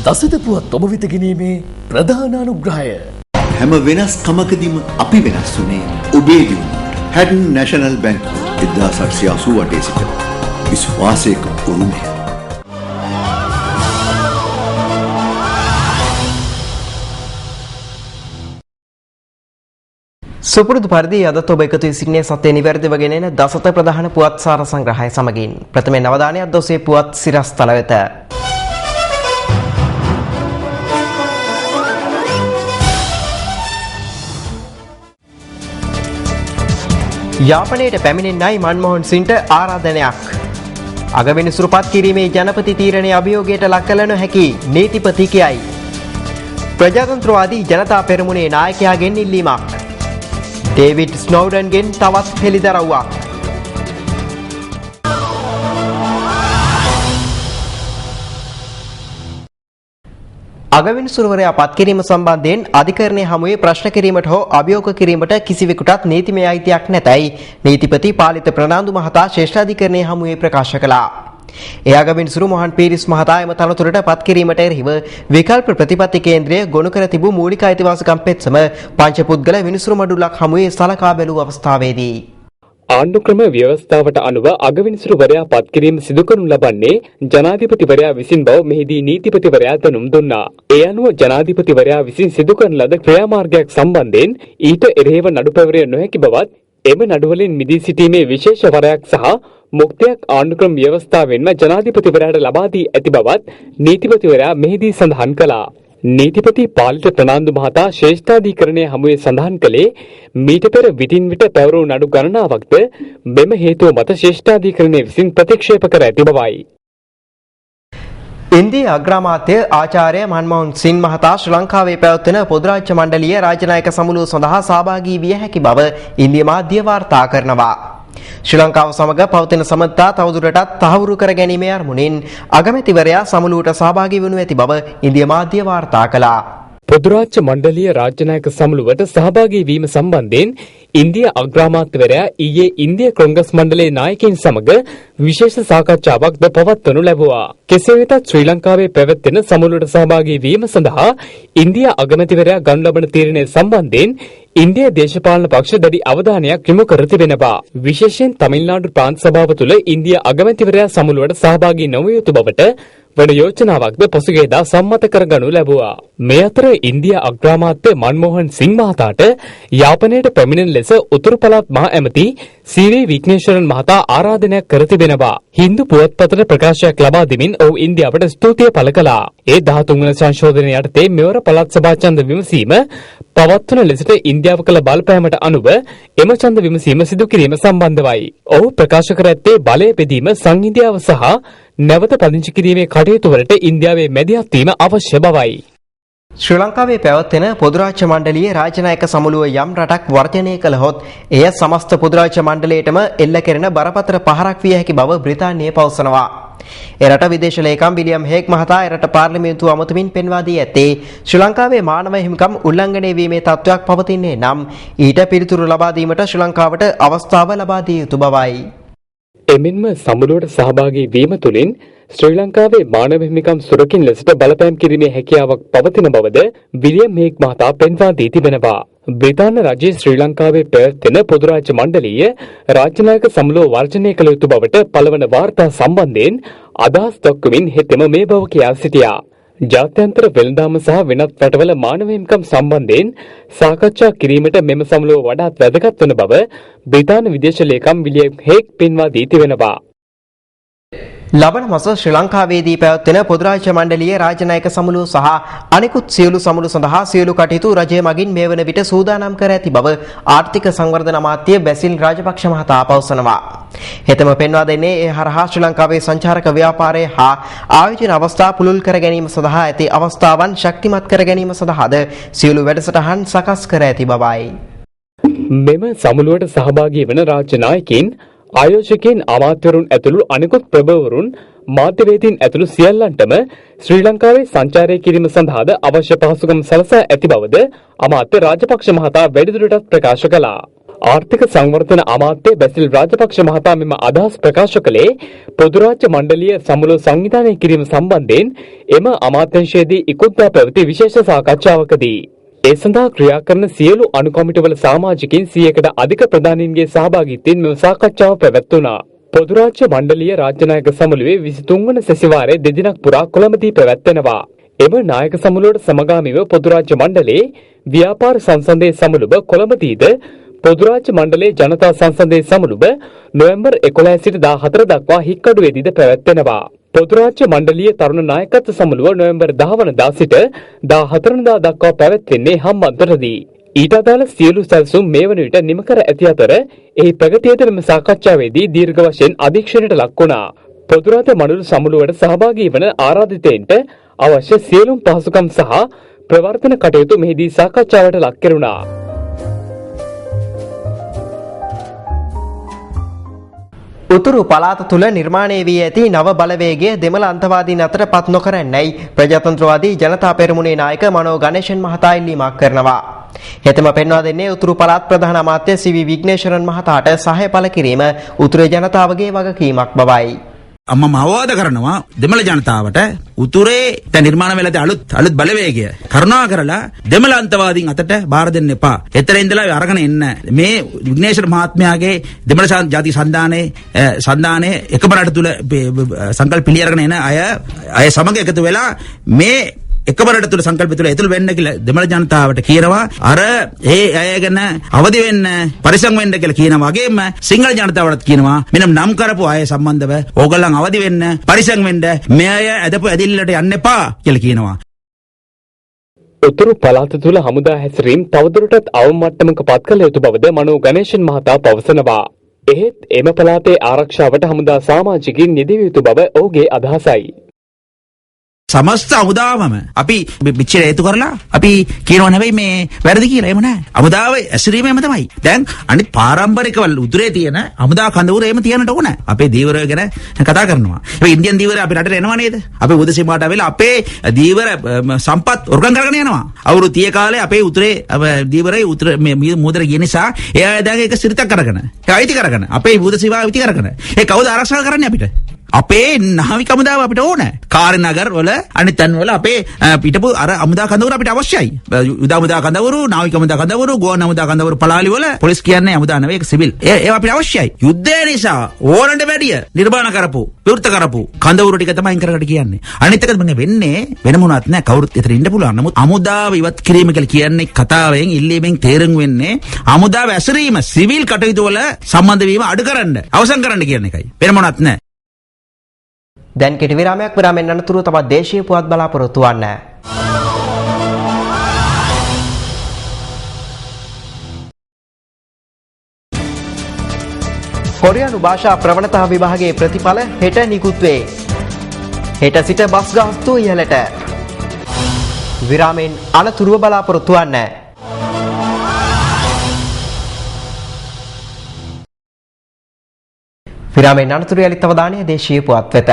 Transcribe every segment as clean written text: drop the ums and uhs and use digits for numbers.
දසත පුවත් ඔබ වෙත ගෙනීමේ ප්‍රධාන අනුග්‍රහය. හැම වෙනස්කමකදීම අපි වෙනස් වුණේ ඔබේ දියුණුවට. හැඩන් නැෂනල් බැංකුව 1888 සිට විශ්වාසයක උරුමය. සුපුරුදු පරිදි අදත් ඔබ එකතු වී සිටිනේ සත්‍ය නිවැරදිව ගෙනෙන දසත ප්‍රධාන පුවත් සාර සංග්‍රහය සමගින් ප්‍රථමයෙන් අවධානය අද ඔසේ පුවත් සිරස්තල වෙත. යාපනයට පැමිණෙන්නයි මන්මෝහන් සිංට ආරාධනයක්. අගවිනිසුරුපත් කිරීමේ ජනපති තීරණයේ අභියෝගයට ලක් කළ නොහැකි නීතිපති කියයි. ප්‍රජාතන්ත්‍රවාදී ජනතා පෙරමුණේ නායකයාගෙන් ඉල්ලීමක්. ඩේවිඩ් ස්නෝඩන්ගෙන් තවත් හෙළිදරව්වක්. අගවිනිසුරුවරයා පත් කිරීම සම්බන්ධයෙන් අධිකරණයේ හමුවේ ප්‍රශ්න කිරීමට හෝ අභියෝග කිරීමට කිසිවෙකුටත් නීතිමය අයිතියක් නැතයි නීතිපති පාලිත ප්‍රනාන්දු මහතා ශ්‍රේෂ්ඨාධිකරණයේ හමුවේ ප්‍රකාශ කළා. ඒ අගවිනිසුරු මොහන් පීරිස් මහතා එම තනතුරට පත් කිරීමට එරෙහිව විකල්ප ප්‍රතිපත්ති කේන්ද්‍රය ගොනු කර තිබූ මූලික අයිතිවාසිකම් පෙත්සම පංචපුද්ගල විනිසුරු මඩුල්ලක් හමුවේ සලකා බැලූ අවස්ථාවේදී ආණ්ඩුක්‍රම ව්‍යවස්ථාවට අනුව අගවිනිසුරුවරයා පත් කිරීම සිදු කරනු ලබන්නේ ජනාධිපතිවරයා විසින් බව මෙහිදී නීතිපතිවරයා දැනුම් දුන්නා. ඒ අනුව ජනාධිපතිවරයා විසින් සිදු කරන ලද ක්‍රියාමාර්ගයක් සම්බන්ධයෙන් ඊට එරෙහිව නඩු පැවරිය නොහැකි බවත් එම නඩුවලින් මිදී සිටීමේ විශේෂ වරයක් සහ මුක්තියක් ආණ්ඩුක්‍රම ව්‍යවස්ථාවෙන්ම ජනාධිපතිවරයාට ලබා දී ඇති බවත් නීතිපතිවරයා මෙහිදී සඳහන් කළා. නීතිපති පාලිත ප්‍රනාන්දු මහතා ශ්‍රේෂ්ඨාධිකරණයේ හමුවේ සඳහන් කළේ මීට පෙර විටින් විට පැවරුණු නඩු ගණනාවක්ද මෙම හේතුව මත ශ්‍රේෂ්ඨාධිකරණය විසින් ප්‍රතික්ෂේප කර ඇති බවයි. ඉන්දිය අග්‍රාමාත්‍ය ආචාර්ය මන්මෝහන් සිං මහතා ශ්‍රී ලංකාවේ පැවැත්වෙන පොදු රාජ්‍ය මණ්ඩලීය රාජනායක සමුළුව සඳහා සහභාගී විය හැකි බව ඉන්දිය මාධ්‍ය වාර්තා කරනවා. ශ්‍රී ලංකාව සමග පවතින සමගතා තවදුරටත් තහවුරු කර ගැනීමේ අරමුණින් අගමැතිවරයා සමුළුවට සහභාගී වනු ඇති බව ඉන්දිය මාධ්‍ය වාර්තා කළා. පොදු රාජ්‍ය මණ්ඩලීය රාජ්‍යනායක සමුළුවට සහභාගී වීම සම්බන්ධයෙන් ඉන්දිය අග්‍රාමාත්‍යවරයා ඊයේ ඉන්දිය කොංග්‍රස් මණ්ඩලයේ නායකයින් සමග විශේෂ සාකච්ඡාවක්ද පවත්වනු ලැබුවා. කෙසේ වෙතත් ශ්‍රී ලංකාවේ පැවැත්වෙන සමුළුවට සහභාගී වීම සඳහා ඉන්දිය අගමැතිවරයා ගනු ලබන තීරණය සම්බන්ධයෙන් ඉන්දිය දේශපාලන පක්ෂ දැඩි අවධානයක් යොමු කර තිබෙනවා. විශේෂයෙන් තමිල්නාඩු ප්‍රාන්ත සභාව තුළ ඉන්දිය අගමැතිවරයා සමුළුවට සහභාගී නොවිය යුතු බවට වන යෝජනාවක්ද පසුගියදා සම්මත කරගනු ලැබුවා. මේ අතර ඉන්දිය අග්‍රාමාත්‍ය මන්මෝහන් සිං මහතාට යාපනයට පැමිණෙන ලෙස උතුරු පළාත් මහ ඇමති සී.වී. විග්නේශ්වරන් මහතා ආරාධනයක් කර තිබෙනවා. හින්දු පුවත්පතට ප්‍රකාශයක් ලබා දෙමින් ඔහු ඉන්දියාවට ස්තුතිය පළ කළා. ඒ 13 වන සංශෝධනය යටතේ මෙවර පළාත් සභා ඡන්ද විමසීම පවත්වන ලෙසට ඉන්දියාව කළ බලපෑමට අනුව එම ඡන්ද විමසීම සිදු කිරීම සම්බන්ධවයි. ඔහු ප්‍රකාශ කර ඇත්තේ බලය බෙදීම සංහිඳියාව සහ නැවත පදිංචි කිරීමේ කටයුතු වලට ඉන්දියාවේ මැදිහත් වීම අවශ්‍ය බවයි. ශ්‍රී ලංකාවේ පැවැත්වෙන පොදු රාජ්‍ය මණ්ඩලීය රාජනායක සමුළුව යම් රටක් වර්ජනය කළහොත් එය සමස්ත පොදු රාජ්‍ය මණ්ඩලයටම එල්ල කෙරෙන බරපතල පහරක් විය හැකි බව බ්‍රිතාන්‍යය පවසනවා. එරට විදේශ ලේකම් විලියම් හේග් මහතා එරට පාර්ලිමේන්තුව අමතමින් පෙන්වා දී ඇත්තේ ශ්‍රී ලංකාවේ මානව හිමිකම් උල්ලංඝනය වීමේ තත්ත්වයක් පවතින්නේ නම් ඊට පිළිතුරු ලබා දීමට ශ්‍රී ලංකාවට අවස්ථාව ලබා දිය යුතු බවයි. එමෙන්ම සමුළුවට සහභාගී වීම තුළින් ශ්‍රී ලංකාවේ මානව හිමිකම් සුරකින් ලෙසට බලපෑම් කිරීමේ හැකියාවක් පවතින බවද විලියම් හේග් මහතා පෙන්වා දී තිබෙනවා. බ්‍රිතාන්‍ය රජයේ ශ්‍රී ලංකාවේ පැවැත්වෙන පොදු රාජ්‍ය මණ්ඩලීය රාජ්‍යනායක සමුළුව වර්ජනය කළ යුතු බවට පළවන වාර්තා සම්බන්ධයෙන් අදහස් දක්වමින් හෙතෙම මේ බව කියා සිටියා. ජාත්‍යන්තර වෙළඳාම සහ වෙනත් රටවල මානව හිමිකම් සම්බන්ධයෙන් සාකච්ඡා කිරීමට මෙම සමුළුව වඩාත් වැදගත් වන බව බ්‍රිතාන්‍ය විදේශ ලේකම් විලියම් හේග් පෙන්වා දී තිබෙනවා. ලබන මාස ශ්‍රී ලංකාවේදී පැවැත්වෙන පොදු රාජ්‍ය මණ්ඩලීය රාජනායක සමුළුව සහ අනෙකුත් සියලු සමුළු සඳහා සියලු කටයුතු රජය මගින් මේ වන විට සූදානම් කර ඇති බව ආර්ථික සංවර්ධන අමාත්‍ය බැසිල් රාජපක්ෂ මහතා පවසනවා. හෙතෙම පෙන්වා දෙන්නේ ඒ හරහා ශ්‍රී ලංකාවේ සංචාරක ව්‍යාපාරය හා ආයෝජන අවස්ථා පුළුල් කර ගැනීම සඳහා ඇති අවස්ථාවන් ශක්තිමත් කර ගැනීම සඳහාද සියලු වැඩසටහන් සකස් කර ඇති බවයි. මෙම සමුළුවට සහභාගී වන රාජ්‍ය නායකයින් ආයෝජකයන් අමාත්‍යවරුන් ඇතුළු අනෙකුත් ප්‍රභවරුන් මාධ්‍යවේදීන් ඇතුළු සියල්ලන්ටම ශ්‍රී ලංකාවේ සංචාරය කිරීම සඳහාද අවශ්‍ය පහසුකම් සලසා ඇති බවද අමාත්‍ය රාජපක්ෂ මහතා වැඩිදුරටත් ප්‍රකාශ කළා. ආර්ථික සංවර්ධන අමාත්‍ය බැසිල් රාජපක්ෂ මහතා මෙම අදහස් ප්‍රකාශ කළේ පොදු රාජ්‍ය මණ්ඩලීය සමුළුව සංවිධානය කිරීම සම්බන්ධයෙන් එම අමාත්‍යාංශයේදී ඉකුත්දා පැවති විශේෂ සාකච්ඡාවකදී ඒ සඳහා ක්‍රියා කරන සියලු අනු කමිටුවල සමාජිකින් 100කට අධික ප්‍රධානීන්ගේ සහභාගීත්වයෙන් මෙම සාකච්ඡාව පැවැත්වුණා. පොදු රාජ්‍ය මණ්ඩලීය රාජ්‍ය නායක සමුළුවේ 23 වන සැසිවාරයේ දෙදිනක් පුරා කොළඹදී පැවැත්වෙනවා. එම නායක සමුළුවට සමගාමීව පොදු රාජ්‍ය මණ්ඩලයේ ව්‍යාපාර සංසන්දයේ සමුළුව කොළඹදීද පොදු රාජ්‍ය මණ්ඩලයේ ජනතා සංසන්දයේ සමුළුව නොවැම්බර් 11 සිට 14 දක්වා හික්කඩුවේදීද පැවැත්වෙනවා. පොදු රාජ්‍ය මණ්ඩලීය තරුණ නායකත්ව සමුළුව නොවැම්බර් 10 වනදා සිට 14 වනදා දක්වා පැවැත්වෙන්නේ හම්බන්තොටදී. ඊට අදාළ සියලු සැලසුම් මේ වන විට නිම කර ඇති අතර එහි ප්‍රගතියද මෙම සාකච්ඡාවේදී දීර්ඝ වශයෙන් අධීක්ෂණයට ලක් වුණා. පොදු රාජ්‍ය මණ්ඩල සමුළුවට සහභාගී වන ආරාධිතයින්ට අවශ්‍ය සියලුම පහසුකම් සහ ප්‍රවර්තන කටයුතු මෙහිදී සාකච්ඡාවට ලක් කෙරුණා. උතුරු පළාත තුල නිර්මාණය වී ඇති නව බලවේගය දෙමළ අන්තවාදීන් අතර පත් නොකරන්නයි ප්‍රජාතන්ත්‍රවාදී ජනතා පෙරමුණේ නායක මනෝ ගණේෂන් මහතා ඉල්ලීමක් කරනවා. හෙතෙම පෙන්වා දෙන්නේ උතුරු පළාත් ප්‍රධාන අමාත්‍ය සී.වී. විග්නේශ්වරන් මහතාට සහාය පළ කිරීම උතුරේ ජනතාවගේ වගකීමක් බවයි. මම අවවාද කරනවා දෙමළ ජනතාවට උතුරේ දැන් නිර්මාණ වෙලා තියෙන අලුත් බලවේගය කරුණා කරලා දෙමළ අන්තවාදීන් අතට බාර දෙන්න එපා. එතන ඉඳලා අරගෙන එන්න. මේ විග්නේශ්වර මහත්මයාගේ දෙමළ ජාතික සන්ධානයේ එකම රට තුල සංකල්ප පිළි අරගෙන එන අය සමග එකතු වෙලා මේ එකම රට තුල සංකල්ප තුල ඇතුල් වෙන්න කියලා දෙමළ ජනතාවට කියනවා. අර ඒ අය ගැන අවදි වෙන්න පරිසම් වෙන්න කියලා කියන වගේම සිංහල ජනතාවටත් කියනවා මෙන්න නම් කරපු අය සම්බන්ධව ඕගොල්ලන් අවදි වෙන්න පරිසම් වෙන්න මේ අය ඇදපු ඇදිල්ලට යන්න එපා කියලා කියනවා. උතුරු පළාත තුල හමුදා හැසිරීම තවදුරටත් අවම මට්ටමක පත් කළ යුතු බවද මනෝ ගණේෂන් මහතා පවසනවා. එහෙත් එම පළාතේ ආරක්ෂාවට හමුදා සමාජිකින් යෙදිය යුතු බව ඔහුගේ අදහසයි. සමස්ත හමුදාවම අපි පිටිච්චර හේතු කරලා අපි කියනවා නෙවෙයි මේ වැරදි කියලා. එහෙම නෑ. හමුදාව ඇසිරීමම තමයි. දැන් අනිත් පාරම්පරිකව උතුරේ තියෙන හමුදා කඳවුර එහෙම තියන්නට ඕන. අපේ දීවරය ගැන කතා කරනවා. ඒ ඉන්දියන් දීවරය අපේ රටට එනවා නේද? අපේ බුදු සීමාවට වෙලා අපේ දීවර සම්පත් ඔර්ගන් කරගෙන යනවා. අවුරුදු 30 කාලේ අපේ උතුරේ දීවරේ උතුර මේ මුදර ගිය නිසා එයා දැන් ඒක සිරිතක් කරගෙන ඒක අයිති කරගෙන අපේ බුදු සීමාව අයිති කරගෙන ඒ කවුද ආරක්ෂා කරන්නේ අපිට? අපේ නාවික හමුදාව අපිට ඕන. කාර්යනගර වල අනිත් තැන් වල අපේ පිටපු අර හමුදා කඳවුරු අපිට අවශ්‍යයි. යුද හමුදා කඳවුරු, නාවික හමුදා කඳවුරු, ගෝන හමුදා කඳවුරු පළාලි වල පොලිස් කියන්නේ හමුදා නෙවෙයි ඒක සිවිල්. ඒවා අපිට අවශ්‍යයි. යුද්ධය නිසා ඕනට වැඩිය නිර්මාණ කරපු, විවෘත කරපු කඳවුරු ටික තමයි කරකට කියන්නේ. අනිත් එක මම වෙන්නේ වෙන මොනවත් නෑ. කවුරුත් එතන ඉන්න පුළුවන්. නමුත් හමුදාව ඉවත් කිරීම කියලා කියන්නේ කතාවෙන් ඉල්ලීමෙන් තේරුම් වෙන්නේ හමුදාව ඇසරීම සිවිල් කටයුතු වල සම්බන්ධ වීම අඩු කරන්න, අවසන් කරන්න කියන එකයි. වෙන මොනවත් නෑ. දැන් කෙටි විරාමයක් විරාමෙන් අනතුරු තවත් දේශීය පුවත් බලාපොරොත්තු වන්න. කොරියානු භාෂා ප්‍රවණතා විභාගයේ ප්‍රතිඵල හෙට නිකුත් වේ. හෙට සිට බස් ගාස්තු ඉහළට. විරාමෙන් අනතුරුව බලාපොරොත්තු වන්න. විරාමෙන් අනතුරු යලිත් අවධානය දේශීය පුවත් වෙත.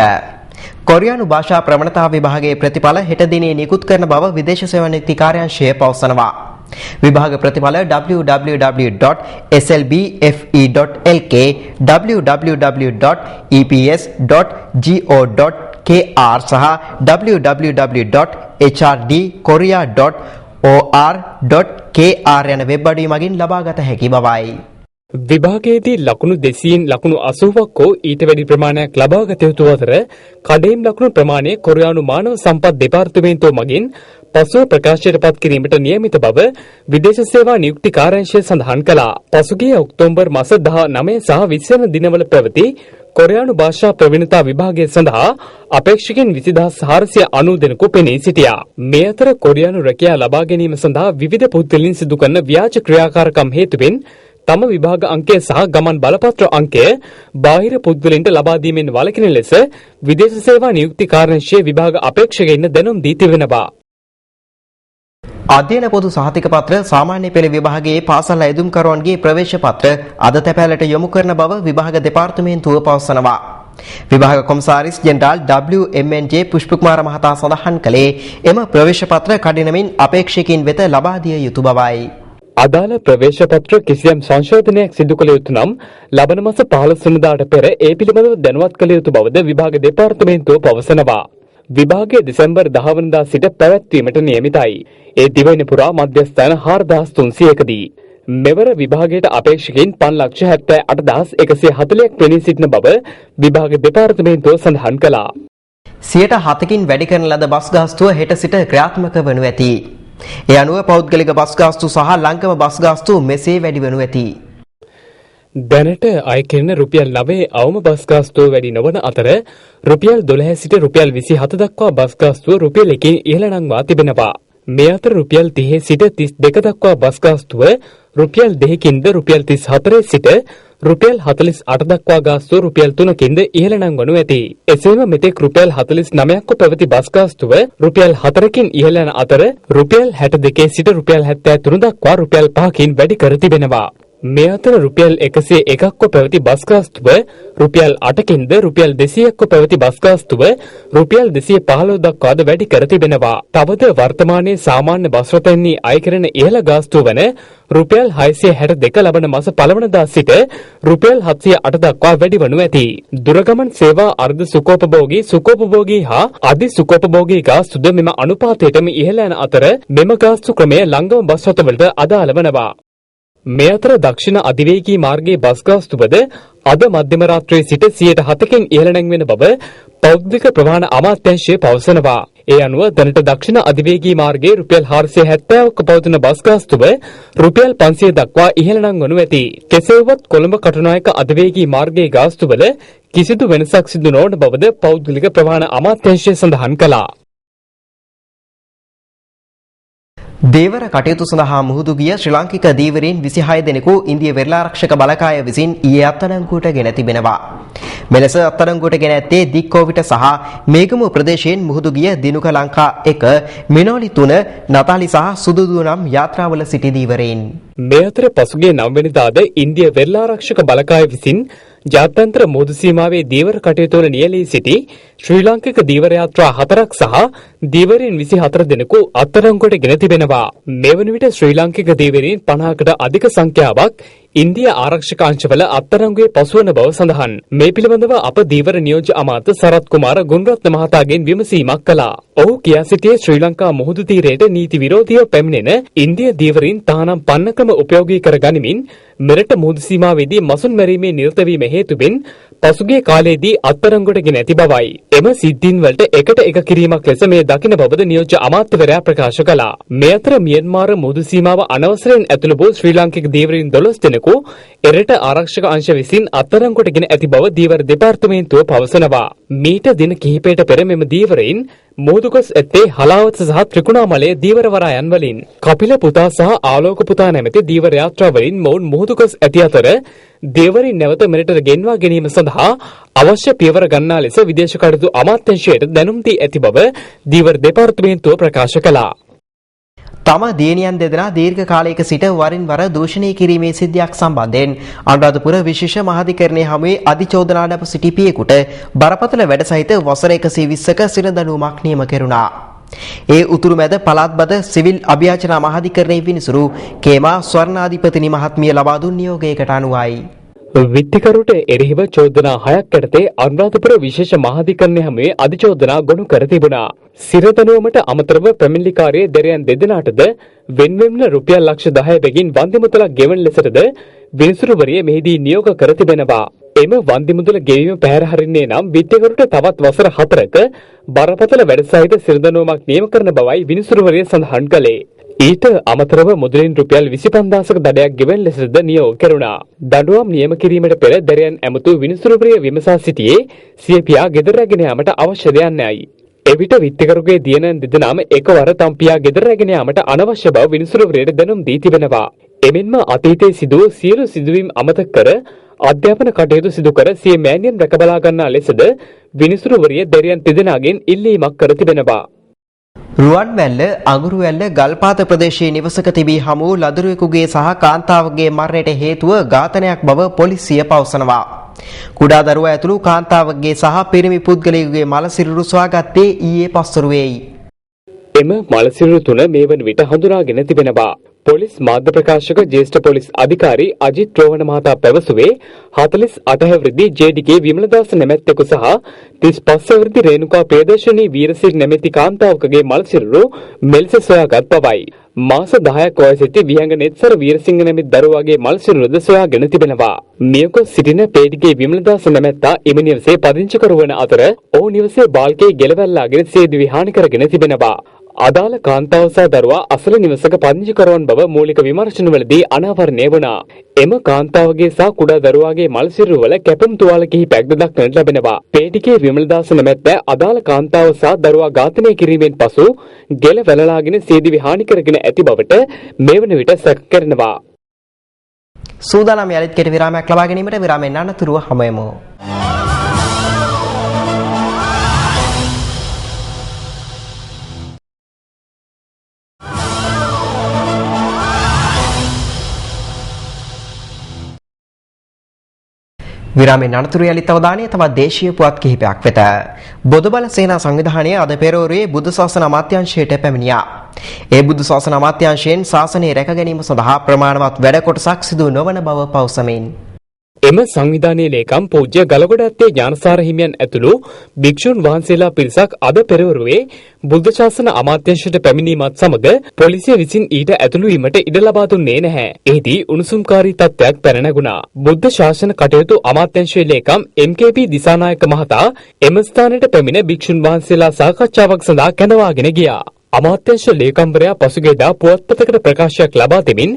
කොරියානු භාෂා ප්‍රවණතා විභාගයේ ප්‍රතිඵල හෙට දිනේ නිකුත් කරන බව විදේශ සේවා නීති කාර්යාංශය පවසනවා. විභාග ප්‍රතිඵල www.slbfe.lk www.eps.go.kr සහ www.hrdkorea.or.kr යන වෙබ් අඩවි මගින් ලබාගත හැකි බවයි. විභාගයේදී ලකුණු 200න් ලකුණු 80ක් හෝ ඊට වැඩි ප්‍රමාණයක් ලබාගත යුතු අතර කඩේම් ලකුණු ප්‍රමාණය කොරියානු මානව සම්පත් දෙපාර්තමේන්තුව මගින් පසුව ප්‍රකාශයට පත් කිරීමට නියමිත බව විදේශ සේවා නියුක්ති කාර්යාංශය සඳහන් කළා. පසුගිය ඔක්තෝබර් මාස 19 සහ 20 වන දිනවල පැවති කොරියානු භාෂා ප්‍රවීණතා විභාගය සඳහා අපේක්ෂකයන් 20490 දෙනෙකු පෙනී සිටියා. මේ අතර කොරියානු රැකියාව ලබා ගැනීම සඳහා විවිධ පුද්ගලයන් සිදු කරන ව්‍යාජ ක්‍රියාකාරකම් හේතුවෙන් තම විභාග අංකය සහ ගමන් බලපත්‍ර අංකය බාහිර පුද්ගලයන්ට ලබා දීමෙන් වළකින ලෙස විදේශ සේවා නියුක්ති කාර්යාංශයේ විභාග අපේක්ෂකයින් දැනුම් දී තිබෙනවා. අධ්‍යයන පොදු සහතික පත්‍ර සාමාන්‍ය පෙළ විභාගයේ පාසල් ඇදුම්කරුවන්ගේ ප්‍රවේශ පත්‍ර අද තැපෑලට යොමු කරන බව විභාග දෙපාර්තමේන්තුව පවසනවා. විභාග කොමසාරිස් ජෙනරාල් WMNJ පුෂ්පකුමාර මහතා සඳහන් කළේ එම ප්‍රවේශ පත්‍ර කඩිනමින් අපේක්ෂකයින් වෙත ලබා දිය යුතු බවයි. අදාළ ප්‍රවේශ පත්‍ර කිසියම් සංශෝධනයක් සිදු කළ යුතු නම් ලබන මාස 15 වෙනිදාට පෙර ඒ පිළිබඳව දැනුවත් කළ යුතු බවද විභාග දෙපාර්තමේන්තුව පවසනවා. විභාගයේ දෙසැම්බර් 10 වෙනිදා සිට පැවැත්වීමට නියමිතයි. ඒ දිවයින පුරා මධ්‍යස්ථාන 4300කදී. මෙවර විභාගයට අපේක්ෂකයින් 5,78,140ක් පෙනී සිටින බව විභාග දෙපාර්තමේන්තුව සඳහන් කළා. 7%කින් වැඩි කරන ලද බස් ගාස්තුව හෙට සිට ක්‍රියාත්මක වනු ඇති. ඒ අනුව පෞද්ගලික බස් ගාස්තු සහ ලංකම බස් ගාස්තු මෙසේ වැඩි වනු ඇති. දැනට අය කෙරෙන රුපියල් 9 අවම බස් ගාස්තුව වැඩි නොවන අතර රුපියල් 12 සිට රුපියල් 27 දක්වා බස් ගාස්තුව රුපියල් 1කින් ඉහළ නංවා තිබෙනවා. මේ අතර රුපියල් 30 සිට 32 දක්වා බස් ගාස්තුව රුපියල් 2කින්ද රුපියල් 34 සිට රුපියල් 48 දක්වා ගාස්තුව රුපියල් 3කින්ද ඉහළ නංවනු ඇති. එසේම මෙතෙක් රුපියල් 49ක්ව පැවති බස් ගාස්තුව රුපියල් 4කින් ඉහළ යන අතර රුපියල් 62 සිට රුපියල් 73 දක්වා රුපියල් 5කින් වැඩි කර තිබෙනවා. මේ අතර රුපියල් 101ක්ව පැවති බස් ගාස්තුව රුපියල් 8කින්ද රුපියල් 200ක්ව පැවති බස් ගාස්තුව රුපියල් 215 දක්වාද වැඩි කර තිබෙනවා. තවද වර්තමානයේ සාමාන්‍ය බස් රථයන්හි අය කරන ඉහළ ගාස්තුව වන රුපියල් 662 ලබන මාස 1 වෙනිදා සිට රුපියල් 708 දක්වා වැඩි වනු ඇති. දුරගමන් සේවා අර්ධ සුකෝපභෝගී හා අධි සුකෝපභෝගී ගාස්තුද මෙම අනුපාතයටම ඉහළ යන අතර මෙම ගාස්තු ක්‍රමය ලංගම බස් රථවලට අදාළ වනවා. මේ අතර දක්ෂිණ අධිවේගී මාර්ගයේ බස් ගාස්තුවද අද මධ්‍යම රාත්‍රියේ සිට 7%කින් ඉහළ නැංවෙන බව පෞද්ගලික ප්‍රවාහන අමාත්‍යාංශය පවසනවා. ඒ අනුව දැනට දක්ෂිණ අධිවේගී මාර්ගයේ රුපියල් 470ක පවතින බස් ගාස්තුව රුපියල් 500 දක්වා ඉහළ නංවනු ඇති. කෙසේ වුවත් කොළඹ කටුනායක අධිවේගී මාර්ගයේ ගාස්තුවල කිසිදු වෙනසක් සිදු නොවන බවද පෞද්ගලික ප්‍රවාහන අමාත්‍යාංශය සඳහන් කළා. දේවර කටයුතු සඳහා මුහුදු ගිය ශ්‍රී ලාංකික දීවරීන් 26 දෙනෙකු ඉන්දිය වෙරළාරක්ෂක බලකාය විසින් ඊයේ අත්අඩංගුවට ගෙන තිබෙනවා. මෙලෙස අත්අඩංගුවට ගෙන ඇත්තේ දික්කෝවිට සහ මේගම ප්‍රදේශයෙන් මුහුදු ගිය දිනුක ලංකා 1, මිනෝලි 3, නතාලි සහ සුදුදු නම් යාත්‍රාවල සිටි දීවරීන්. මේ අතර පසුගිය 9 වෙනිදාද ඉන්දිය වෙරළාරක්ෂක බලකාය විසින් ජාත්‍යන්තර මුහුදු සීමාවේ දීවර කටයුතු වල නියැලී සිටි ශ්‍රී ලාංකික දීවර යාත්‍රා 4ක් සහ දීවරීන් 24 දෙනෙකු අත්අඩංගුවට ගෙන තිබෙනවා. මේ වන විට ශ්‍රී ලාංකික දීවරීන් 50කට අධික සංඛ්‍යාවක් ඉන්දියා ආරක්ෂක අංශවල අත්අඩංගුවේ පසුවන බව සඳහන්. මේ පිළිබඳව අප දීවර නියෝජ්‍ය අමාත්‍ය සරත් කුමාර ගුණරත්න මහතාගෙන් විමසීමක් කළා. ඔහු කියා සිටියේ ශ්‍රී ලංකා මුහුදු තීරයට නීති විරෝධීව පැමිණෙන ඉන්දිය දීවරීන් තහනම් පන්න ක්‍රම උපයෝගී කර ගනිමින් මෙරට මුහුදු සීමාවේදී මසුන් මැරීමේ නිරත වීම හේතුවෙන් පසුගිය කාලයේදී අත්අඩංගුවට ගෙන ඇති බවයි. එම සිද්ධීන් වලට එකට එක කිරීමක් ලෙස මේ දකින බවද නියෝජ්‍ය අමාත්‍යවරයා ප්‍රකාශ කළා. මේ අතර මියන්මාර මුහුදු සීමාව අනවසරයෙන් ඇතුළු වූ ශ්‍රී ලාංකික දීවරීන් 12 දෙනෙකු එරට ආරක්ෂක අංශ විසින් අත්අඩංගුවට ගෙන ඇති බව දීවර දෙපාර්තමේන්තුව පවසනවා. මීට දින කිහිපයකට පෙර මෙම දීවරීන් මුහුදු ගොස් ඇත්තේ හලාවත සහ ත්‍රිකුණාමලය දීවර වරායන් වලින්. කපිල පුතා සහ ආලෝක පුතා නැමැති දීවර යාත්‍රාවලින් මොවුන් මුහුදු ගොස් ඇති අතර දේවරීන් නැවත මෙරට ගෙන්වා ගැනීම සඳහා අවශ්‍ය පියවර ගන්නා ලෙස විදේශ කටයුතු අමාත්‍යාංශයට දැනුම් දී ඇති බව දීවර දෙපාර්තමේන්තුව ප්‍රකාශ කළා. තම දියණියන් දෙදෙනා දීර්ඝ කාලයක සිට වරින් වර දූෂණය කිරීමේ සිද්ධියක් සම්බන්ධයෙන් අනුරාධපුර විශේෂ මහාධිකරණයේ හමුවේ අධිචෝදනා ලැබ සිටි පියෙකුට බරපතල වැඩ සහිත වසර 120ක සිරදඬුවමක් නියම කෙරුණා. ඒ උතුරු මැද පළාත්බද සිවිල් අභියාචනා මහාධිකරණයේ විනිසුරු කේමා ස්වර්ණාධිපතිනි මහත්මිය ලබා දුන් නියෝගයකට අනුවයි. විත්තිකරුට එරෙහිව චෝදනා 6ක් යටතේ අනුරාධපුර විශේෂ මහාධිකරණය හමුවේ අධිචෝදනා ගොනු කර තිබුණා. සිරදඬුවමට අමතරව පැමිණිලිකාරයේ දෙරයන් දෙදෙනාටද වෙන්වෙන්ව රුපියල් ලක්ෂ 10 බැගින් වන්දි මුදලක් ගෙවන ලෙසටද විනිසුරුවරිය මෙහිදී නියෝග කර තිබෙනවා. එම වන්දි මුදල ගෙවීම පැහැර හරින්නේ නම් විත්තිකරුට තවත් වසර 4ක බරපතල වැඩ සහිත සිරදඬුවමක් නියම කරන බවයි විනිසුරුවරිය සඳහන් කළේ. ඊට අමතරව මුදලින් රුපියල් 25000ක දඩයක් ගෙවන ලෙසද නියෝග කෙරුණා. දඬුවම් නියම කිරීමට පෙර දැරියන් ඇමතු විනිසුරුවරිය විමසා සිටියේ සිය පියා ගෙදර රැගෙන යාමට අවශ්‍ය දෙයක් නැයි. එවිට විත්තිකරුගේ දියණන් දෙදෙනාම එකවර තම පියා ගෙදර රැගෙන යාමට අනවශ්‍ය බව විනිසුරුවරියට දැනුම් දී තිබෙනවා. එමෙන්ම අතීතයේ සිදු වූ සියලු සිදුවීම් අමතක කර අධ්‍යාපන කටයුතු සිදු කර සිය මෑණියන් රැකබලා ගන්නා ලෙසද විනිසුරුවරිය දැරියන් දෙදෙනාගෙන් ඉල්ලීමක් කර තිබෙනවා. රුවන්වැල්ල අඟුරුවැල්ල ගල්පාත ප්‍රදේශයේ නිවසක තිබී හමු ලදරුවෙකුගේ සහ කාන්තාවගේ මරණයට හේතුව ඝාතනයක් බව පොලිසිය පවසනවා. කුඩා දරුවා ඇතුළු කාන්තාවගේ සහ පිරිමි පුද්ගලයෙකුගේ මලසිරුරු සොයාගත්තේ ඊයේ පස්වරුවේයි. එම මලසිරුරු තුන මේ වන විට හඳුනාගෙන තිබෙනවා. පොලිස් මාධ්‍ය ප්‍රකාශක ජ්‍යෙෂ්ඨ පොලිස් අධිකාරී අජිත් රෝහණ මහතා පැවසුවේ 48 හැවිරිදි ජේ.ඩී.කේ විමලදාස නැමැත්තෙකු සහ 35 හැවිරිදි රේණුකා ප්‍රියදර්ශනී වීරසිරි නැමැති කාන්තාවකගේ මල් සිරුරු මෙලෙස සොයාගත් බවයි. මාස 10ක් වයස සිටි විහංග නෙත්සර වීරසිංහ නැමැති දරුවාගේ මල් සිරුරද සොයාගෙන තිබෙනවා. මියගොස් සිටින පේටිගේ විමලදාස නැමැත්තා එම නිවසේ පදිංචි කරවන අතර ඔහු නිවසේ බාල්කේ ගෙලවැල්ලාගෙන සියදිවි හානි කරගෙන තිබෙනවා. අදාළ කාන්තාව සහ දරුවා අසල නිවසක පදිංචි කරවන බව මූලික විමර්ශනවලදී අනාවරණය වුණා. එම කාන්තාවගේ සහ කුඩා දරුවාගේ මල් සිරුරවල කැපුම් තුවාල කිහිපයක්ද දක්නට ලැබෙනවා. පේටිකේ විමලදාස නැමැත්ත අදාළ කාන්තාව සහ දරුවා ඝාතනය කිරීමෙන් පසු ගෙල වැළලාගෙන සියදිවි හානි කරගෙන ඇති බවට මේ වන විට සැක කරනවා. සූදානම් යලිත් කෙටි විරාමයක් ලබා ගැනීමට විරාමයෙන් අනතුරුව හමුවෙමු. විරාමයෙන් අනතුරු යලිත් අවධානය තවත් දේශීය පුවත් කිහිපයක් වෙත. බොදුබල සේනා සංවිධානය අද පෙරවරුවේ බුද්ධ ශාසන අමාත්‍යාංශයට පැමිණියා. ඒ බුද්ධ ශාසන අමාත්‍යාංශයෙන් ශාසනය රැක ගැනීම සඳහා ප්‍රමාණවත් වැඩ කොටසක් සිදු නොවන බව පවසමින් එම සංවිධානයේ ලේකම් පූජ්‍ය ගලගොඩත්තේ ඥානසාර හිමියන් ඇතුළු භික්ෂුන් වහන්සේලා පිරිසක් අද පෙරවරුවේ බුද්ධ ශාසන අමාත්‍යාංශයට පැමිණීමත් සමග පොලිසිය විසින් ඊට ඇතුළු වීමට ඉඩ ලබා දුන්නේ නැහැ. එහිදී උණුසුම්කාරී තත්ත්වයක් පැන නැගුණා. බුද්ධ ශාසන කටයුතු අමාත්‍යාංශයේ ලේකම් එම්.කේ.පී. දිසානායක මහතා එම ස්ථානයට පැමිණ භික්ෂුන් වහන්සේලා සාකච්ඡාවක් සඳහා කැඳවාගෙන ගියා. අමාත්‍යාංශ ලේකම්වරයා පසුගියදා පුවත්පතකට ප්‍රකාශයක් ලබා දෙමින්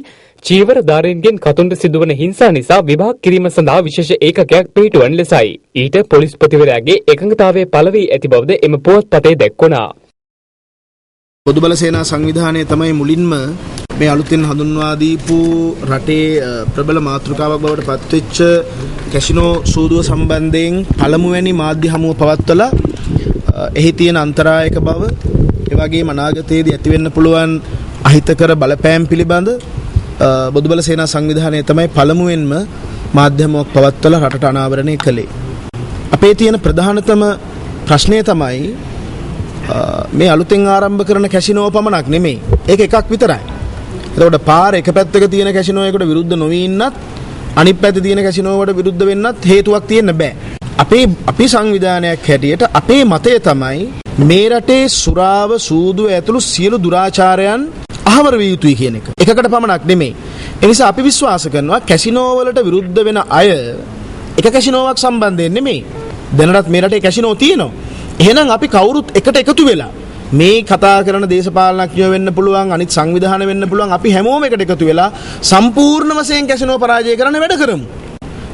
චීවරධාරීන්ගෙන් කතුන්ට සිදුවන හිංසා නිසා විභාග කිරීම සඳහා විශේෂ ඒකකයක් පිහිටුවන ලෙසයි. ඊට පොලිස්පතිවරයාගේ එකඟතාවය පළ වී ඇති බවද එම පුවත්පතේ දැක්වුණා. බොදුබල සේනා සංවිධානය තමයි මුලින්ම මේ අලුතෙන් හඳුන්වා දීපු රටේ ප්‍රබල මාතෘකාවක් බවට පත්වෙච්ච කැසිනෝ සූදුව සම්බන්ධයෙන් පළමුවැනි මාධ්‍ය හමුව පවත්වලා එහි තියෙන අන්තරායක බව ඒ වගේම අනාගතයේදී ඇතිවෙන්න පුළුවන් අහිතකර බලපෑම් පිළිබඳ බොදුබල සේනා සංවිධානය තමයි පළමුවෙන්ම මාධ්‍යමයක් පවත්වලා රටට අනාවරණය කළේ. අපේ තියෙන ප්‍රධානතම ප්‍රශ්නය තමයි මේ අලුතෙන් ආරම්භ කරන කැසිනෝ පමණක් නෙමෙයි. ඒක එකක් විතරයි. එතකොට පාර එක පැත්තක තියෙන කැසිනෝ එකකට විරුද්ධ නොවී ඉන්නත් අනිත් පැත්තේ තියෙන කැසිනෝ වලට විරුද්ධ වෙන්නත් හේතුවක් තියෙන්න බෑ. අපේ සංවිධානයක් හැටියට අපේ මතය තමයි මේ රටේ සුරාව සූදුව ඇතුළු සියලු දුරාචාරයන් අහවර විය යුතුයි කියන එක. එකකට පමණක් නෙමෙයි. ඒ නිසා අපි විශ්වාස කරනවා කැසිනෝ වලට විරුද්ධ වෙන අය එක කැසිනෝවක් සම්බන්ධයෙන් නෙමෙයි. දැනටත් මේ රටේ කැසිනෝ තියෙනවා. එහෙනම් අපි කවුරුත් එකට එකතු වෙලා මේ කතා කරන දේශපාලනඥයෝ වෙන්න පුළුවන් අනිත් සංවිධාන වෙන්න පුළුවන් අපි හැමෝම එකට එකතු වෙලා සම්පූර්ණ වශයෙන් කැසිනෝ පරාජය කරන්න වැඩ කරමු.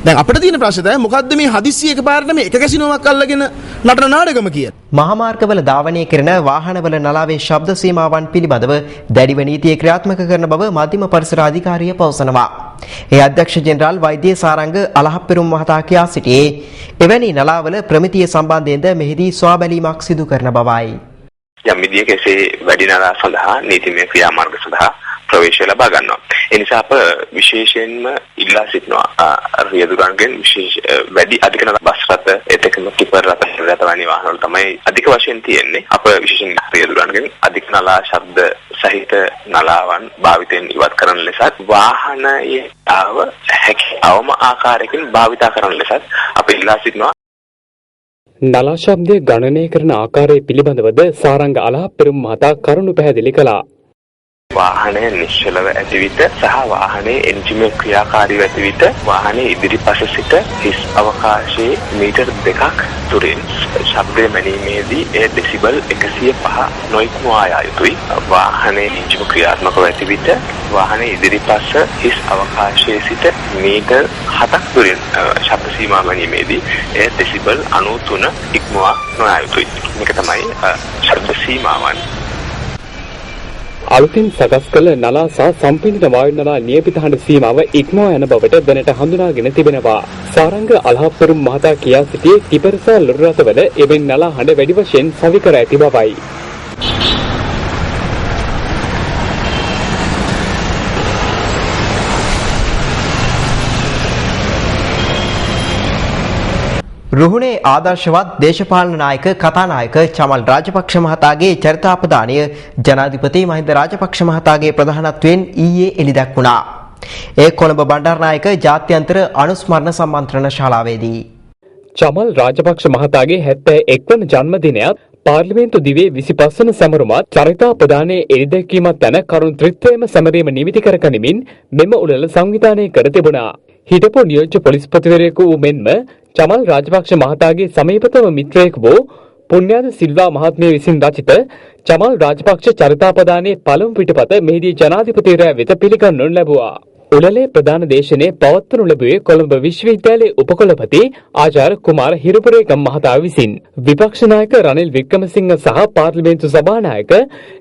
දැන් අපිට තියෙන ප්‍රශ්නේ තමයි මොකද්ද මේ හදිස්සිය එකපාරට මේ එක කැසිනෝවක් අල්ලගෙන නටන නාටකම කියන්නේ. මහාමාර්ගවල ධාවනය කරන වාහනවල නලාවේ ශබ්ද සීමාවන් පිළිබඳව දැඩිව නීතිය ක්‍රියාත්මක කරන බව මධ්‍යම පරිසර අධිකාරිය පවසනවා. ඒ අධ්‍යක්ෂ ජෙනරාල් වෛද්‍ය සාරංග අලහප්පෙරුම් මහතා කියා සිටියේ එවැනි නලාවල ප්‍රමිතිය සම්බන්ධයෙන්ද මෙහිදී ස්වාබැලීමක් සිදු කරන බවයි. යම් විදියක එසේ වැඩි නලා සඳහා නීතිමය ක්‍රියාමාර්ග සඳහා ප්‍රවේශය ලබා ගන්නවා. ඒ නිසා අප විශේෂයෙන්ම ඉල්ලා සිටිනවා රියදුරන්ගෙන් වැඩි අධික නලා බස් රථ එතකම ටිපර් රථ වැනි වාහනවල තමයි අධික වශයෙන් තියෙන්නේ. අප විශේෂයෙන් රියදුරන්ගෙන් අධික නලා ශබ්ද සහිත නලාවන් භාවිතයෙන් ඉවත් කරන ලෙසත් වාහනයේ හැකි අවම ආකාරයකින් භාවිතා කරන ලෙසත් අප ඉල්ලා සිටිනවා. නලා ශබ්දය ගණනය කරන ආකාරය පිළිබඳවද සාරංග අලහප්පෙරුම් මහතා කරුණු පැහැදිලි කළා. වාහනය නිශ්චලව ඇති විට සහ වාහනයේ එන්ජිම ක්‍රියාකාරීව ඇති විට වාහනයේ ඉදිරිපස සිට හිස් අවකාශයේ මීටර් 2ක් දුරින් ශබ්දය මැනීමේදී එය ඩෙසිබල් 105 නොඉක්මවා යා යුතුයි. වාහනයේ එන්ජිම ක්‍රියාත්මකව ඇති විට වාහනයේ ඉදිරිපස හිස් අවකාශයේ සිට මීටර් 7ක් දුරින් ශබ්ද සීමා මැනීමේදී එය ඩෙසිබල් 93 ඉක්මවා නොයා යුතුයි. මේක තමයි ශබ්ද සීමාවන්. අලුතින් සකස් කළ නලා සහ සම්පීඩිත වායු නලා නියපිත හඬ සීමාව ඉක්මවා යන බවට දැනට හඳුනාගෙන තිබෙනවා. සාරංග අලහප්පෙරුම් මහතා කියා සිටියේ ටිපර් සහ ලොරි රථවල එබැවින් නලා හඬ වැඩි වශයෙන් සවිකර ඇති බවයි. රුහුණේ ආදර්ශවත් දේශපාලන නායක කතානායක චමල් රාජපක්ෂ මහතාගේ චරිතාපදානය ජනාධිපති මහින්ද රාජපක්ෂ මහතාගේ ප්‍රධානත්වයෙන් ඊයේ එළිදැක්වුණා. ඒ කොළඹ බණ්ඩාරනායක ජාත්‍යන්තර අනුස්මරණ සම්මන්ත්‍රණ ශාලාවේදී චමල් රාජපක්ෂ මහතාගේ 71 වන ජන්මදිනයත් පාර්ලිමේන්තු දිවේ 25 වන සැමරුමත් චරිතාපදානයේ එළිදැක්වීමත් යන කරුණු ත්‍රිත්වයම සැමරීම නිමිති කර ගනිමින් මෙම උළෙල සංවිධානය කර තිබුණා. හිටපු නියෝජ්‍ය පොලිස්පතිවරයෙකු වූ මෙන්ම චමල් රාජපක්ෂ මහතාගේ සමීපතම මිත්‍රයෙකු වූ පුණ්‍යාද සිල්වා මහත්මිය විසින් රචිත චමල් රාජපක්ෂ චරිතාපදානයේ පළමු පිටපත මෙහිදී ජනාධිපතිවරයා වෙත පිළිගන්වනු ලැබුවා. උළෙලේ ප්‍රධාන දේශනයේ පවත්වනු ලැබුවේ කොළඹ විශ්වවිද්‍යාලයේ උපකුලපති ආචාර්ය කුමාර හිරුපුරේගම මහතා විසින්. විපක්ෂ නායක රනිල් වික්‍රමසිංහ සහ පාර්ලිමේන්තු සභානායක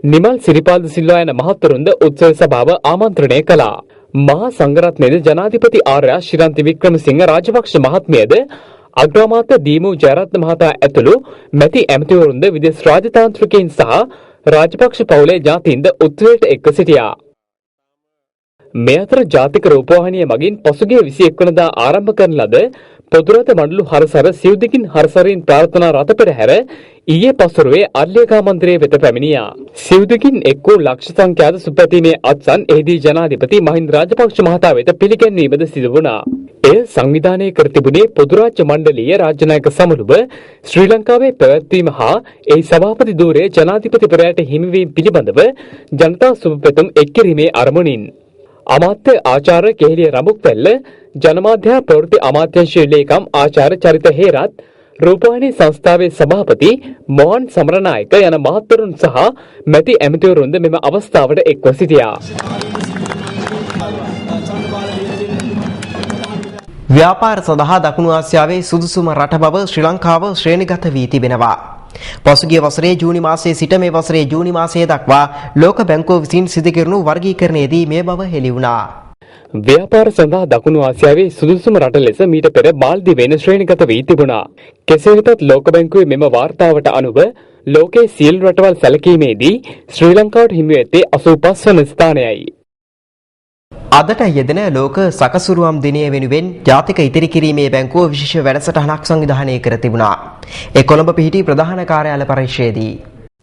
නිමල් සිරිපාල් සිල්වා යන මහත්වරුන්ද උත්සව සභාව ආමන්ත්‍රණය කළා. මහා සංඝරත්නයේ ජනාධිපති ආර්ය ශ්‍රීරන්ති වික්‍රමසිංහ රාජපක්ෂ මහත්මියද අග්‍රාමාත්‍ය දීමු ජයරත්න මහතා ඇතුළු මැති ඇමතිවරුන්ද විදේශ රාජතාන්ත්‍රිකයින් සහ රාජපක්ෂ පවුලේ ඥාතීන්ද උත්සවයට එක්ව සිටියා. මේ අතර ජාතික රූපවාහිනිය මගින් පසුගිය 21 වෙනිදා ආරම්භ කරන ලද පොදුරත මණ්ඩල හරසර සිව්දිකින් හරසරින් ප්‍රාර්ථනා රථ පෙරහැර ඊයේ පසුරුවේ අර්ලියකා මන්දිරයේ වෙත පැමිණියා. සිව්දිකින් එක් වූ ලක්ෂ සංඛ්‍යාත සුපැතීමේ අත්සන් එහිදී ජනාධිපති මහින්ද රාජපක්ෂ මහතා වෙත පිළිගැන්වීමද සිදු වුණා. එය සංවිධානය කර තිබුණේ පොදු රාජ්‍ය මණ්ඩලීය රාජ්‍ය නායක සමුළුව ශ්‍රී ලංකාවේ පැවැත්වීම හා එහි සභාපති ධූරයේ ජනාධිපතිවරයාට හිමිවීම පිළිබඳව ජනතා සුබපැතුම් එක් කිරීමේ අරමුණින්. අමාත්‍ය ආචාර්ය කෙහෙලිය රඹුක්වැල්ල, ජනමාධ්‍ය ප්‍රවෘත්ති අමාත්‍යාංශයේ ලේකම් ආචාර්ය චරිත හේරත්, රූපවාහිනී සංස්ථාවේ සභාපති මොහන් සමරනායක යන මහත්වරුන් සහ මැති ඇමතිවරුන්ද මෙම අවස්ථාවට එක්ව සිටියා. ව්‍යාපාර සඳහා දකුණු ආසියාවේ සුදුසුම රට බව ශ්‍රී ලංකාව ශ්‍රේණිගත වී තිබෙනවා. පසුගිය වසරේ ජූනි මාසයේ සිට මේ වසරේ ජූනි මාසය දක්වා ලෝක බැංකුව විසින් සිදු කෙරුණු වර්ගීකරණයේදී මේ බව හෙළි වුණා. ව්‍යාපාර සඳහා දකුණු ආසියාවේ සුදුසුම රට ලෙස මීට පෙර මාල්දිවයින ශ්‍රේණිගත වී තිබුණා. කෙසේ වෙතත් ලෝක බැංකුවේ මෙම වාර්තාවට අනුව ලෝකයේ සියලු රටවල් සැලකීමේදී ශ්‍රී ලංකාවට හිමි ඇත්තේ 85 වන ස්ථානයයි. අදට යෙදෙන ලෝක සකසුරුවම් දිනය වෙනුවෙන් ජාතික ඉතිරි කිරීමේ බැංකුව විශේෂ වැඩසටහනක් සංවිධානය කර තිබුණා. ඒ කොළඹ පිහිටි ප්‍රධාන කාර්යාල පරිශ්‍රයේදී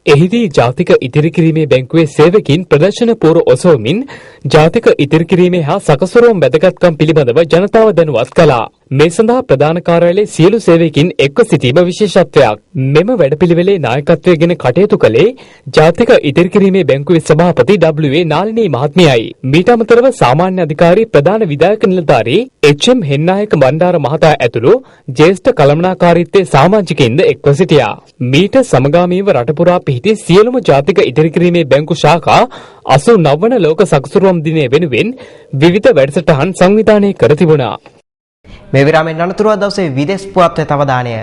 එහිදී ජාතික ඉතිරි කිරීමේ බැංකුවේ සේවකින් ප්‍රදර්ශන පූර්ව ඔසවමින් ජාතික ඉතිරි කිරීමේ හා සකසුරුවම් වැදගත්කම් පිළිබඳව ජනතාව දැනුවත් කළා. මේ සඳහා ප්‍රධාන කාර්යාලයේ සියලු සේවකින් එක්ව සිටීම විශේෂත්වයක්. මෙම වැඩපිළිවෙලේ නායකත්වයෙන් කටයුතු කළේ ජාතික ඉතිරි කිරීමේ බැංකුවේ සභාපති W.A. නාලිනී මහත්මියයි. මීට අමතරව සාමාන්‍ය අධිකාරී ප්‍රධාන විධායක නිලධාරී H.M. හෙන්නායක බණ්ඩාර මහතා ඇතුළු ජ්‍යෙෂ්ඨ කළමනාකාරීත්වයේ සමාජිකයින්ද එක්ව සිටියා. මීට සමගාමීව රට පුරා පිහිටි සියලුම ජාතික ඉතිරි කිරීමේ බැංකු ශාඛා 89 වන ලෝක සකසුරුවම් දිනය වෙනුවෙන් විවිධ වැඩසටහන් සංවිධානය කර තිබුණා. මේ විරාමයෙන් අනතුරුව දවසේ විදේශ පුවත් වෙත අවධානය.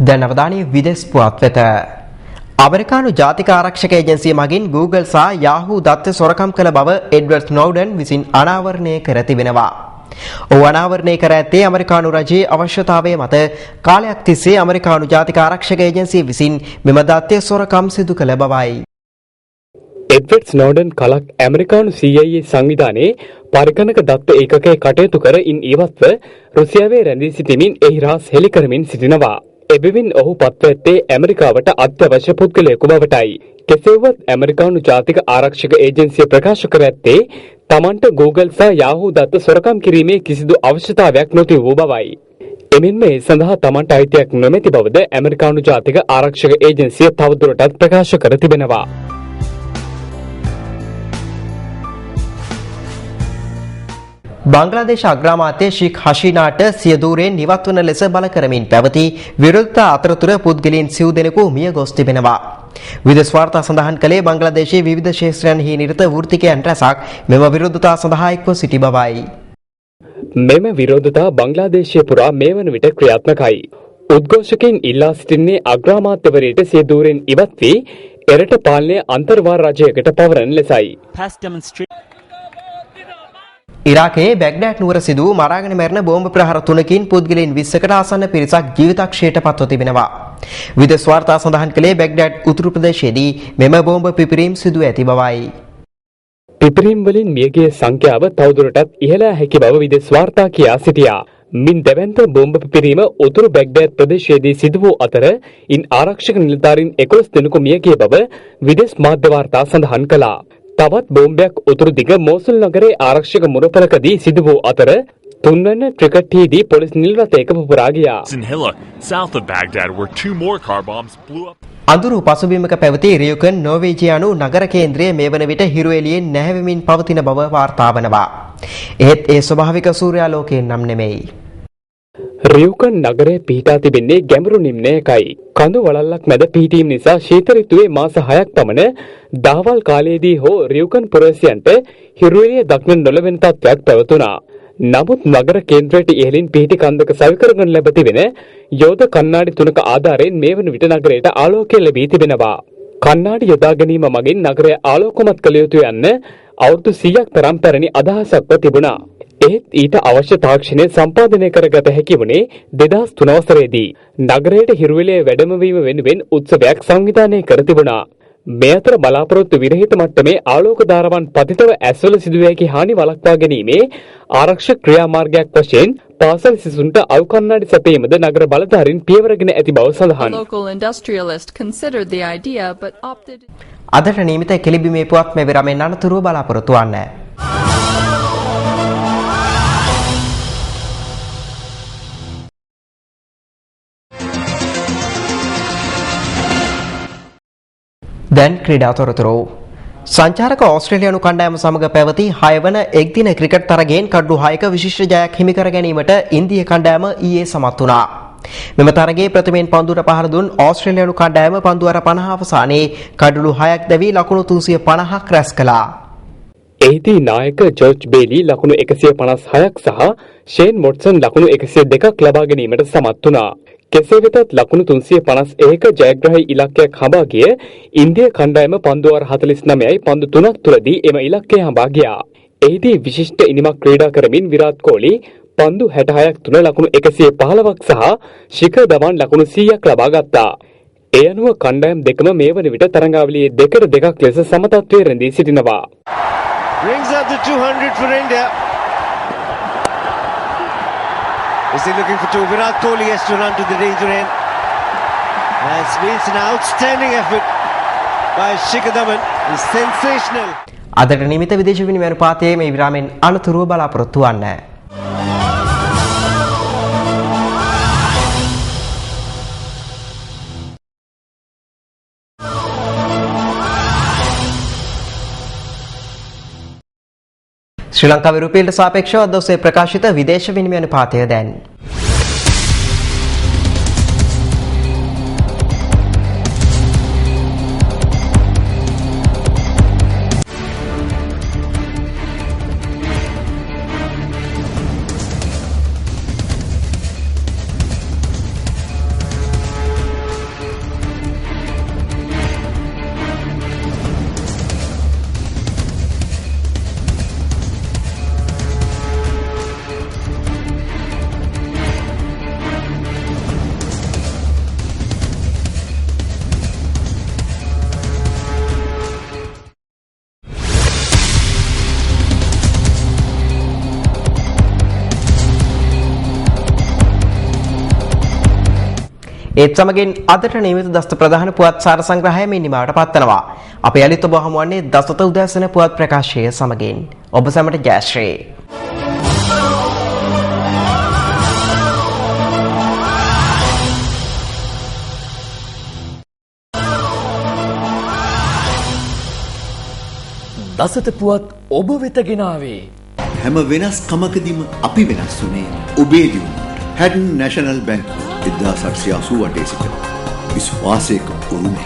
දැන් අවධානය විදේශ පුවත් වෙත. අමරිකානු ජාතික ආරක්ෂක ඒජන්සිය මගින් Google සහ Yahoo දත්ත සොරකම් කළ බව එඩ්වර්ඩ් ස්නෝඩන් විසින් අනාවරණය කර තිබෙනවා. ඔහු අනාවරණය කර ඇත්තේ ඇමරිකානු රජයේ අවශ්‍යතාවය මත කාලයක් තිස්සේ ඇමරිකානු ජාතික ආරක්ෂක ඒජන්සිය විසින් මෙම දත්ත සොරකම් සිදු කළ බවයි. එඩ්වර්ඩ් ස්නෝඩන් කලක් ඇමරිකානු CIA සංවිධානයේ පරිගණක දත්ත ඒකකයේ කටයුතු කර ඉන් ඉවත්ව රුසියාවේ රැඳී සිටමින් එහි රහස් හෙළි කරමින් සිටිනවා. එබැවින් ඔහු පත්ව ඇත්තේ ඇමරිකාවට අත්‍යවශ්‍ය පුද්ගලයෙකු බවටයි. කෙසේ වුවත් ඇමරිකානු ජාතික ආරක්ෂක ඒජන්සිය ප්‍රකාශ කර ඇත්තේ තමන්ට Google සහ Yahoo දත්ත සොරකම් කිරීමේ කිසිදු අවශ්‍යතාවයක් නොතිබූ බවයි. එමෙන්ම ඒ සඳහා තමන්ට අයිතියක් නොමැති බවද ඇමරිකානු ජාතික ආරක්ෂක ඒජන්සිය තවදුරටත් ප්‍රකාශ කර තිබෙනවා. බංග්ලාදේශ අග්‍රාමාත්‍ය ෂේක් හෂීනාට සිය ධූරයෙන් නිවත් වන ලෙස බල කරමින් පැවති විරෝධතා අතරතුර පුද්ගලයන් සිව් දෙනෙකු මිය ගොස් තිබෙනවා. විදේශ වාර්තා සඳහන් කළේ බංග්ලාදේශයේ විවිධ ක්ෂේත්‍රයන්හි නිරත වෘත්තිකයන් රැසක් මෙම විරෝධතා සඳහා එක්ව සිටි බවයි. මෙම විරෝධතා බංග්ලාදේශය පුරා මේ වන විට ක්‍රියාත්මකයි. උද්ඝෝෂකයින් ඉල්ලා සිටින්නේ අග්‍රාමාත්‍යවරයාට සිය ධූරයෙන් ඉවත් වී එරට පාලනය අන්තර්වාර රජයකට පවරන ලෙසයි. ඉරාකයේ බැග්ඩෑඩ් නුවර සිදු වූ මරාගෙන මැරෙන බෝම්බ ප්‍රහාර 3කින් පුද්ගලයන් 20කට ආසන්න පිරිසක් ජීවිතක්ෂයට පත්ව තිබෙනවා. විදේශ වාර්තා සඳහන් කළේ බැග්ඩඩ් උතුරු ප්‍රදේශයේදී මෙම බෝම්බ පිපිරීම් සිදු ඇති බවයි. පිපිරීම් වලින් මියගිය සංඛ්‍යාව තවදුරටත් ඉහළ හැකි බව විදේශ වාර්තා කියා සිටියා. මින් දැවැන්ත බෝම්බ පිපිරීම උතුරු බැග්ඩඩ් ප්‍රදේශයේදී සිදු වූ අතර ඉන් ආරක්ෂක නිලධාරීන් 11 දෙනෙකු මියගිය බව විදේශ මාධ්‍ය වාර්තා සඳහන් කළා. තවත් බෝම්බයක් උතුරු දිග මෝසුල් නගරයේ ආරක්ෂක මුරපලකදී සිදු වූ අතර තුන්වන ට්‍රිකට්හිදී පොලිස් නිල රථයක පුපුරා ගියා. In Hilla, south of Baghdad, where 2 more car bombs blew up. අඳුරු පසුබිමක පැවති රියුකන් නෝර්වේජියානු නගර කේන්ද්‍රයේ මේ වන විට හිරු එළියෙන් නැහැවෙමින් පවතින බව වාර්තා වනවා. එහෙත් ඒ ස්වභාවික සූර්යාලෝකයෙන් නම් නෙමෙයි. රියුකන් නගරයේ පිහිටා තිබෙන්නේ ගැඹුරු නිම්නයකයි. කඳු වළල්ලක් මැද පිහිටීම නිසා ශීත ඍතුවේ මාස 6ක් පමණ දහවල් කාලයේදී හෝ රියුකන් පුරවැසියන්ට හිරු එළිය දක්නට නොලැබෙන තත්ත්වයක් පැවතුණා. නමුත් නගර කේන්ද්‍රයට ඉහළින් පිහිටි කන්දක සවිකරගෙන ලැබ තිබෙන යෝධ කණ්ණාඩි 3ක ආධාරයෙන් මේ වන විට නගරයට ආලෝකය ලැබී තිබෙනවා. කණ්ණාඩි යොදා ගැනීම මගින් නගරය ආලෝකමත් කළ යුතු යන්න අවුරුදු 100ක් තරම් පැරණි අදහසක්ව තිබුණා. ඒත් ඊට අවශ්‍ය තාක්ෂණය සම්පාදනය කරගත හැකි වුණේ 2003 වසරේදී. නගරයට හිරුවෙලේ වැඩමවීම වෙනුවෙන් උත්සවයක් සංවිධානය කර තිබුණා. මේ අතර බලාපොරොත්තු විරහිත මට්ටමේ ආලෝක ධාරාවන් පතිතව ඇස්වල සිදුවිය හැකි හානි වළක්වා ගැනීමේ ආරක්ෂක ක්‍රියාමාර්ගයක් වශයෙන් පාසල් සිසුන්ට අලු කණ්ණාඩි සැපයීමද නගර බලධාරීන් පියවරගෙන ඇති බව සඳහන්. අදට නියමිත කෙලිබිමේ පුවත් මේ විරමෙන් අනතුරුව බලාපොරොත්තු වන්න. දැන් ක්‍රීඩා තොරතුරු. සංචාරක ඕස්ට්‍රේලියානු කණ්ඩායම සමග පැවති 6 වන එක්දින ක්‍රිකට් තරගයෙන් කඩු 6ක විශිෂ්ට ජයක් හිමි කර ගැනීමට ඉන්දිය කණ්ඩායම ඊයේ සමත් වුණා. මෙම තරගයේ ප්‍රථමයෙන් පන්දුවට පහර දුන් ඕස්ට්‍රේලියානු කණ්ඩායම පන්දුවර 50 අවසානයේ කඩලු 6ක් දැවි ලකුණු 350ක් රැස් කළා. එහිදී නායක ජෝර්ජ් බේලි ලකුණු 156ක් සහ ෂේන් මොට්සන් ලකුණු 102ක් ලබා ගැනීමට සමත් වුණා. කෙසේ වෙතත් ලකුණු 351ක ජයග්‍රහී ඉලක්කයක් හඹා ගිය ඉන්දිය කණ්ඩායම පන්දුවර 49යි පන්දු 3ක් තුලදී එම ඉලක්කය හඹා ගියා. එහිදී විශිෂ්ට ඉනිමක් ක්‍රීඩා කරමින් විරාට් කෝලි පන්දු 66ක් තුල ලකුණු 115ක් සහ ශිඛර් ධවන් ලකුණු 100ක් ලබා ගත්තා. ඒ අනුව කණ්ඩායම් දෙකම මේ වන විට තරඟාවලියේ 2-2ක් ලෙස සම තත්ත්වයේ රැඳී සිටිනවා. Brings up the 200 for India. Is he looking for two? Virat Kohli has to run to the danger end. It's an outstanding effort by Shikhar Dhawan. It's sensational. අදට නියමිත විදේශ විනිමය අනුපාතයේ මේ විරාමෙන් අනතුරුව බලාපොරොත්තු වන්න. ශ්‍රී ලංකාවේ රුපියලට සාපේක්ෂව අද ඔස්සේ ප්‍රකාශිත විදේශ විනිමය අනුපාතය දැන්. ඒත් සමගින් අදට නියමිත දස්ත ප්‍රධාන පුවත් සාර සංග්‍රහය මේ නිමාවට පත්වනවා. අපි යලිත් ඔබ හමුවන්නේ දසත උදෑසන පුවත් ප්‍රකාශය සමගින්. ඔබ සැමට ජය ශ්‍රී. දසත පුවත් ඔබ වෙත ගෙනාවේ. හැම වෙනස්කමකදීම අපි වෙනස් වුණේ ඔබේ දියුණුවට. හැඩන් නැෂනල් බැංකුව 1888 සිට විශ්වාසයක උරුමය.